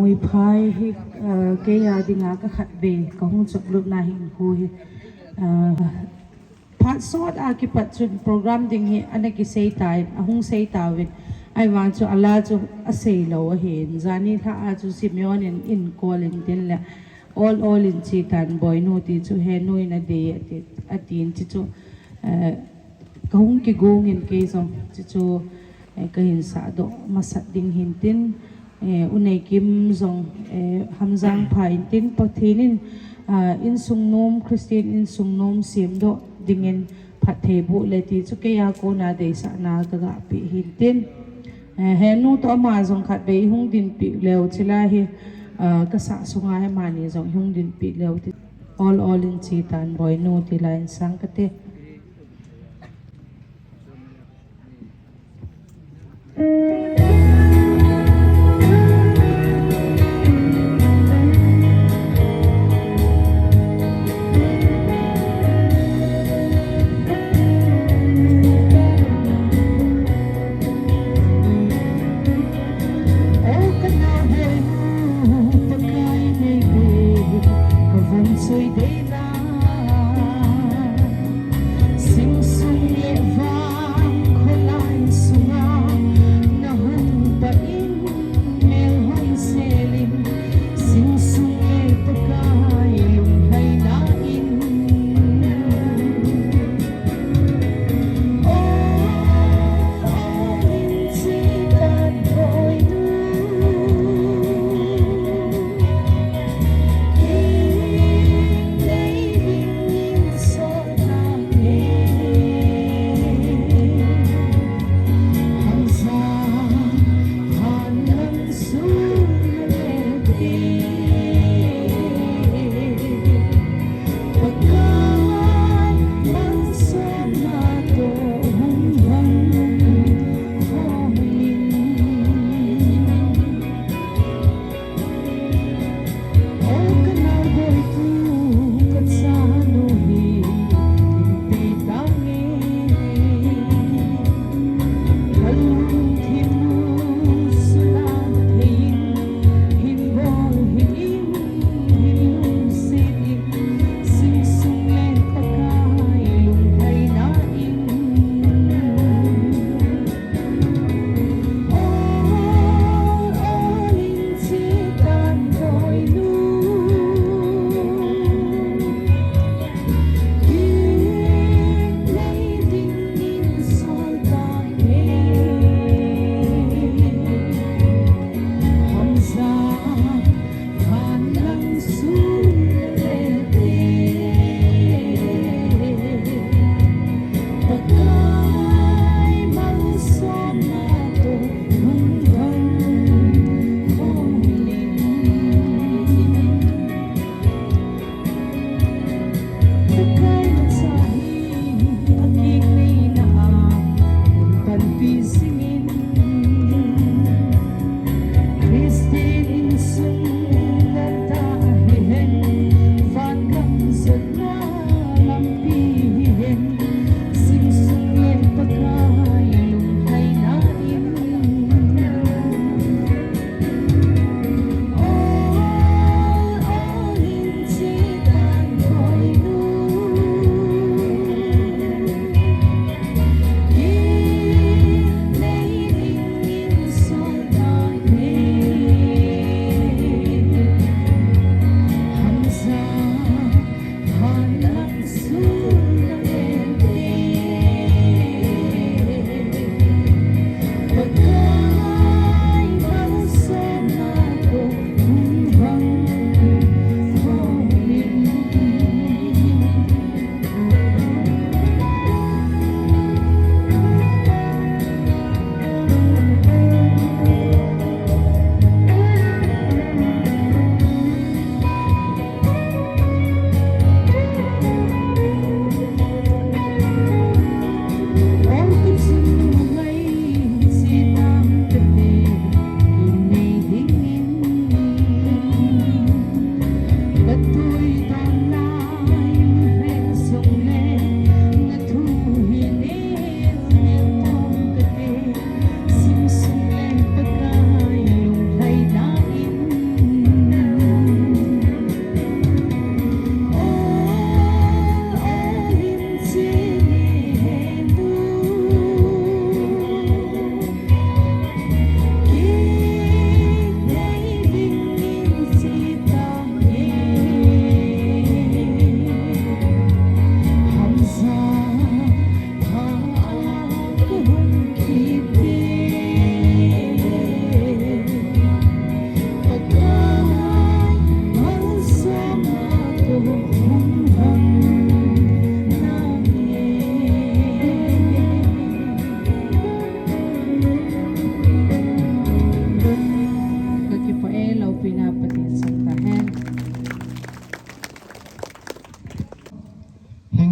mui phai hi ke ya dinga ka khat be ka hung chok lup na hin hui phat sot a ki pat chun program ding hi anaki sei tai ahung sei tawin I want to Allah to a say low hen zani tha a to Simeon in calling din la all in chitan boy no ti to he no in a day at in ti to kahung ki gong in ke song ti to ka hin sa do masat ding hin tin unai kim zong hamjang phain tin pathinin in sungnom Christian in sungnom sim do dingin phathe bu le ti chu ke ya ko na de sa na ka ga pi hin tin henu to ma zong khat be hung din pi leo chila hi ka sa sunga he mani zong hung din pi leo ti all in chi tan boy no ti line sang ka te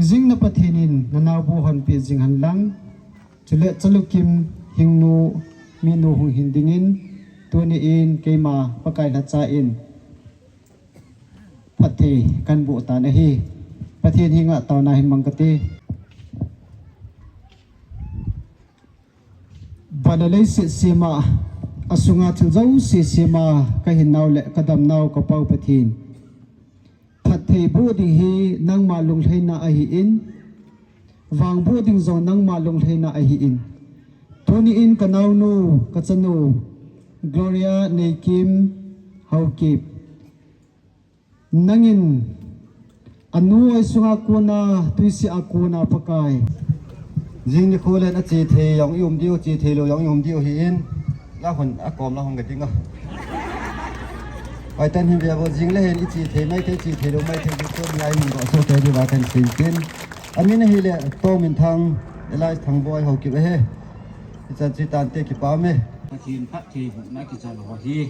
jing na pathinin na naw bu hon pi jing han lang chule chalukim hingnu minu hung hindingin tuni in keima pakai la cha in phathi kan bu ta na hi pathin hinga taw na hin mangkati banalai se sima asunga thilzau se sima ka hin naw le kadam naw ka pau pathin phathi bu ding hi nang ma lung thaina a hi in wang bu ding zo nang ma lung thaina a hi in tuni in kanaw nu kachanu Gloria Nekim Haukip nangin anu ay sunga kuna tuisi akuna pakai jing ni khole na chi the yong yum diu chi the lo yong yum diu hi in la hon akom la hong ga ding a ai tan hin bia bo jing le hen i chi the mai the chi the lo mai the ko lai mun go so te di wa kan sin tin amin hi le to min thang elai thang boy Haukip he chan chi tan te ki pa me thiên phát thì cũng nói cái gì họ thì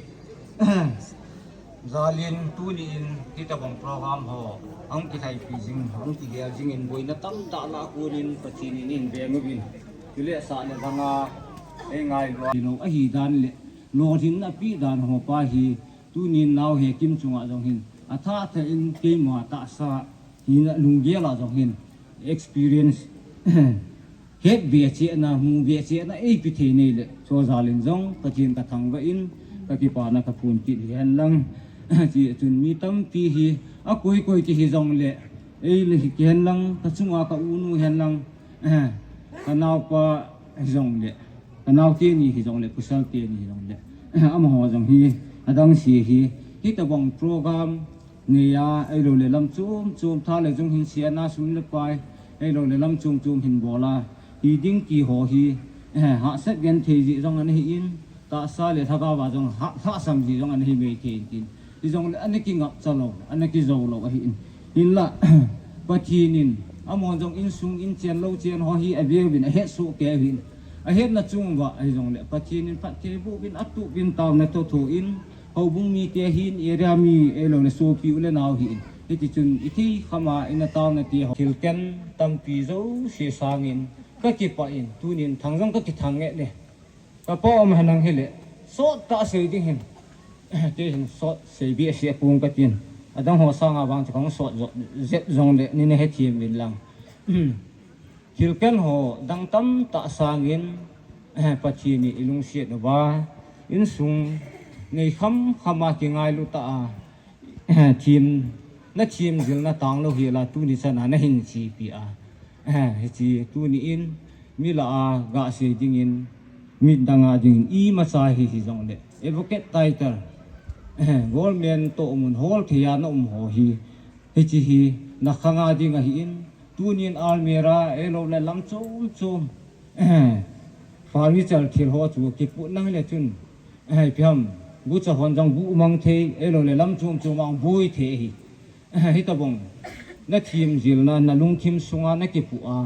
giờ liên tu liên thì ta bằng program họ ông cái thầy phi sinh ông cái ghé sinh in bồi nó tâm đã là cô liên phát thì nên về mới bin cái lẽ sao là thằng ai ngay lo thì nó ai đàn lệ lo thì nó pi đàn họ pa hi tu nên nào he kim chung ở trong hin à tha thì in cái mà ta sa hi nó lung ghé là trong hin experience hết việc chuyện na mu việc chuyện na ấy bị thế này lệ cho gia đình giống cái chuyện cái thằng vậy in cái kia bà na cái phun chị hiện lăng chị chuẩn mi tâm pi hi à coi coi chị hi giống lệ ấy là hiện lăng cái chung cái unu hiện lăng cái nào pa giống lệ cái nào tiền hi giống lệ kusal tiền hi giống lệ à mà họ giống hi à đang xì hi khi ta bằng program này à ấy rồi lệ làm chum tha lệ giống hin xia na sum lệ pai ấy rồi lệ làm chum hin bola hi ding ki ho hi ha set gen the ji jong an hi in ta sa le tha ba jong ha sam ji jong an hi me the tin ji jong an ki ngap chalo an ki zo lo hi in la patinin amon jong in sung in chen lo chen ho hi abe bin a het su ke hin a het na chung wa ai jong le patinin pat ke bu bin atu bin taw na to tho in ho bung mi te hin area mi e lo le so pi le naw hi in ti chun ithi khama in taw na ti ho thil ken tam pi zo se sangin các chị bảo in tu nín thằng giống các chị thằng nghệ này các bố mà hàng hele sốt ta sấy tiếng hình thế hình sốt sấy bia sấy bung các tiền ở trong hồ sang à bang chỉ có sốt dệt dòng lệ nên hết tiền mình làm hiểu cái hồ đăng tâm ta sang in bắt chi ni ilung sét nó ba in sung ngày khăm khăm cái ngày lu ta team nó team zil nó tang lo hi là tu ni sana nó hình chi pi chi tu ni in mi la ga se ding in mi danga ding i ma sa hi jong le advocate title goldman to mun hol thia no ho hi chi hi na khanga ding a hi in tu ni almera elo le lam chum furniture thil ho chu ki pu nang le chun pyam bu cha hon jong bu mang the elo le lam chum ang bui the hi ta bong na team zil na lung team sunga na ki pu a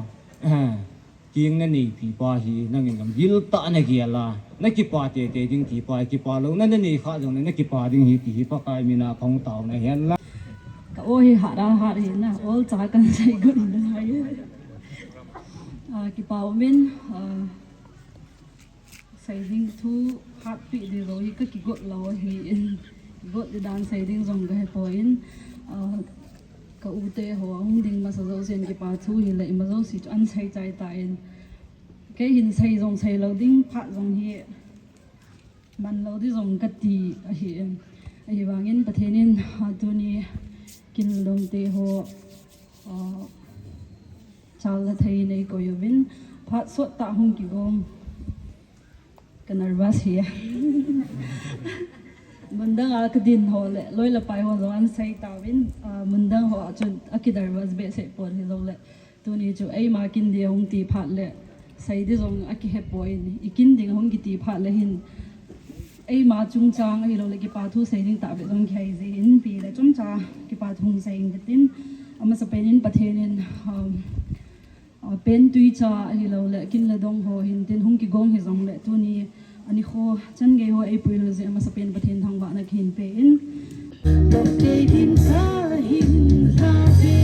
kieng na nei pi pa hi nang ngam gil ta na gi ala na ki pa te ding ti pa ki pa lo na nei kha jong na ki pa ding hi ti pa kai mi na khong taw na hian la ka oi ha ra ha ri na ol cha kan sai gun na hai ki pa min sai ding thu hat pi di ro hi ka ki got lo hi in got di dan sai ding jong ga po in ka ute ho hung ding ma sa zo sen ki pa thu hi le ma zo si an sai chai ta in ke hin sai jong sai lo ding pha jong hi man lo di jong ka ti a hi em a hi wangin pathenin ha tu ni kin lom te ho chal la thei nei ko yovin pha so ta hung ki gom ka nervous hi mundang a kadin ho le loi la pai ho zon sai tawin mundang ho chun akidar was be se por hi lo le tu ni chu ai ma kin de hong ti phat le sai de zong aki he point ikin ding hong ki ti phat le hin ai ma chung chang ai lo le ki pa thu sai ding ta be zong khai ji in pi le chung cha ki pa thung sai in tin ama sa penin pathenin pen tui cha ai lo le kin le dong ho hin tin hong ki gong hi zong le tu ni ani kho chan ge ho april ze ama sa pen pathen thang ba na khin pe in Tokte din sa hin ra ve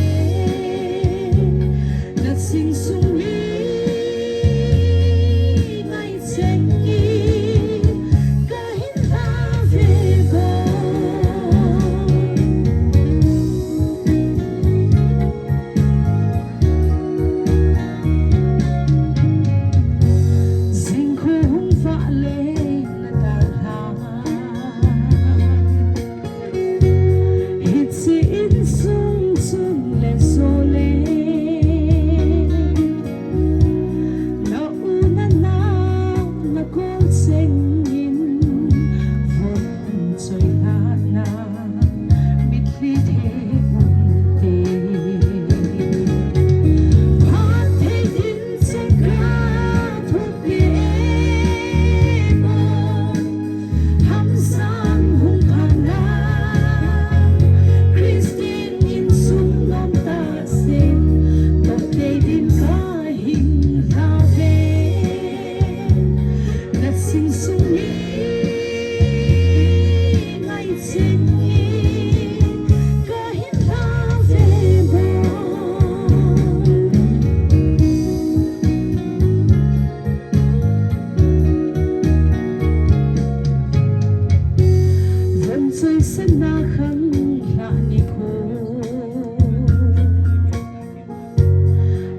最深那很那你哭，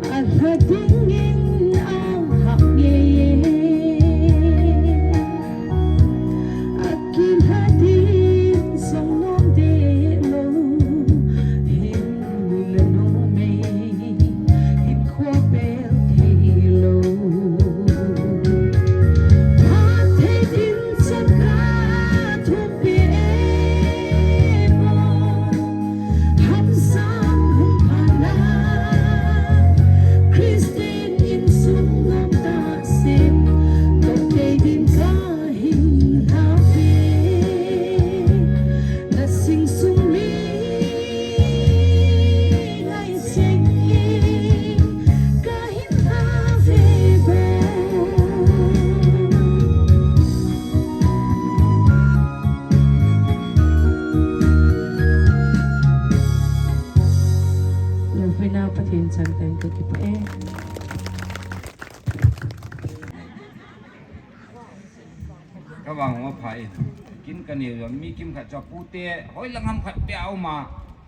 阿拉丁因阿哈耶，阿基拉丁松弄的路，hin了弄美，hin kwa bel te lo。Santai ke kitaระหว่างว่าไผ่กินกันเนี่ยมีกินขัดจับปูเตะหอยลังหำขัดเปียวมา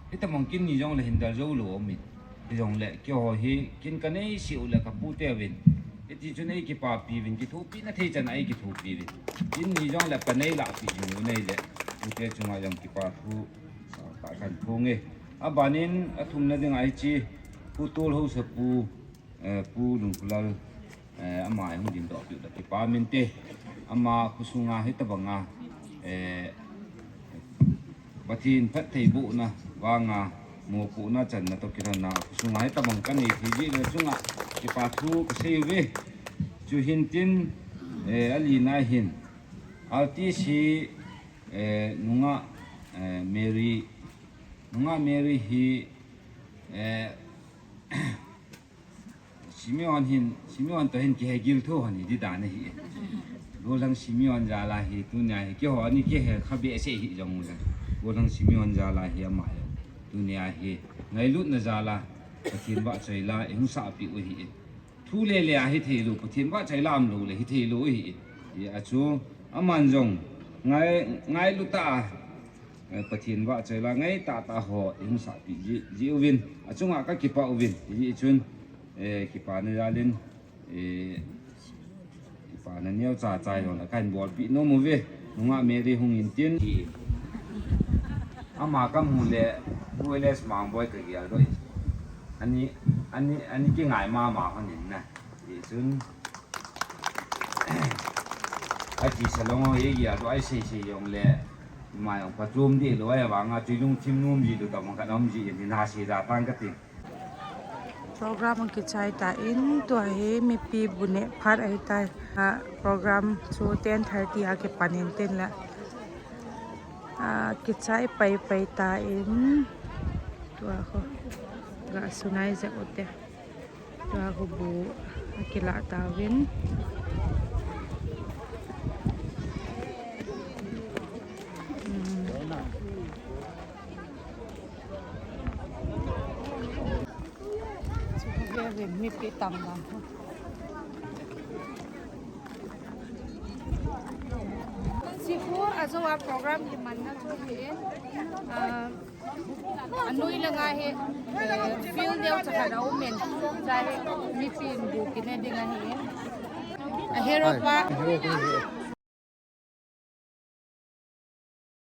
ที่แต่มองกินนี่จงเลยเห็นแต่เจ้าหลวมมิดที่จงเลยเกี่ยวหอยกินกันเนี่ยสิวเลยกับปูเตะวินที่จุดนี้กี่ปาปีวินกี่ทุบปีนั่นที่จะไหนกี่ทุบปีวินกินนี่จงเลยกันเนี่ยหลักปีอยู่ในเลยปูเตะจุงยังกี่ปาทุบตากันทุงเอบ้านนี้ทุ่มนั่นยังไงจีปูตัวเขาสปูปูลุงกุลาอามาอย่างดินดอกอยู่แต่กี่ปามินเตอามาคุสุงาให้ตะบังงาบัดทีนพัดไทยบุนะวางาโมกุนะจันนะตกิรันนาคุสุงาให้ตะบังกันอีกทีเลยจุงะกี่ปาทูกเซเวจูหินตินอลีนาหินอัลติชีนุงะเมรีฮีชิมิวันหินชิมิวันตัวเห็นกี่เหกิลทั่วนี่ดีด่านนี่โดนทั้งชิมิวันจาลาฮีตัวนี้เกี่ยวอันนี้เกี่ยวขับเบสเซ่ฮีจังเลยโดนทั้งชิมิวันจาลาฮีมาตัวนี้ฮีไงลุดนะจาลาปะทินบะใจลาเอ็งสาปีอุฮีทุเล่เล่ฮีเทลูปะทินบะใจลามลูเลยฮีเทลูฮีอาชูอามันจงไงลุตาปะทินบะใจลาไงตาหอเอ็งสาปีจีอุวินอาชูงะก็กิปะอุวินจีชุนkipa na jalin kipa na niyaw cha cha yon kan bol pi no move nunga meri hung intin ama kam hule builes mang boy ka ya roi ani ki ngai ma hanin na chun aji salong ye ya do ai sei yong le mai ong patrum di lo ya wa nga chilung chimnum ji do ta mang ka nam ji ni na si da tang ka ti program ang kichay tain to he mi pi bune phar ai tai program chu 10:30 ake panintin la kichay pai tain to ako ga sunay sa ote to ako bu akila tawin mi pi tam lang sifu aso wa program di mana tu he anui langa he feel deu cha da umen jai mi pi bu kine dinga he hero pa